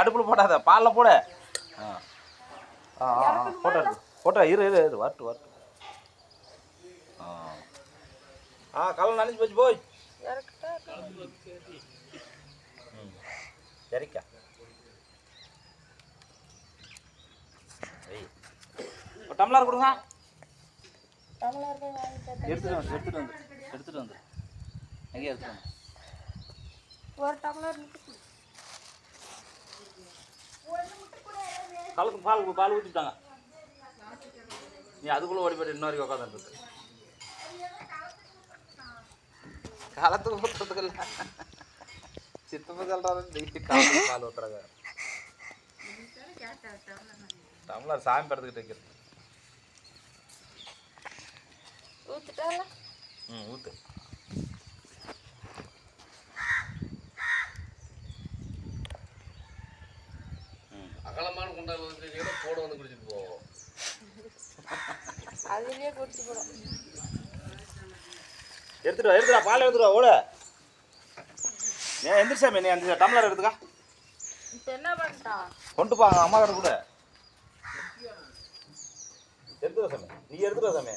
அடுப்பில் போடாத பாலில் போட. போட்டா இரு வரட்டு வரட்டு. கல்ல நினைச்சு போச்சு போய் சரிக்கா. டம்ளர் கொடுங்க. எடுத்துட்டு வந்து எங்கே எடுத்துட்டு வந்து ஒரு டம்ளர் கலக்கு பால் ஊற்றிட்டாங்க. நீ அதுக்குள்ளே ஓடி போய்ட்டு இன்னொரு உட்காந்துருக்கு. காலத்துக்கு ஊற்றுறதுக்கு இல்லை சித்தப்ப சொல்கிறாரு பால் ஊற்றுறாங்க. டம்ளர் சாமி படத்துக்கிட்டு வைக்கிறது. ஊத்துட்டால ஊத்து. அகலமான குண்டா போட வந்து குடிச்சிட்டு போவோம். அதுலயே குடிச்சு போடும். எடுத்துட்டு வா பால் எடுத்துட்டு வா. ஓட எந்திரிச்சாமே நீ அந்த டம்ளர் எடுத்துக்கா. என்ன பண்ணிட்டா கொண்டு போங்க அம்மா கிட்ட கூட. எடுத்துட்டு வா சாமி. நீ எடுத்துட்டு வா சாமி.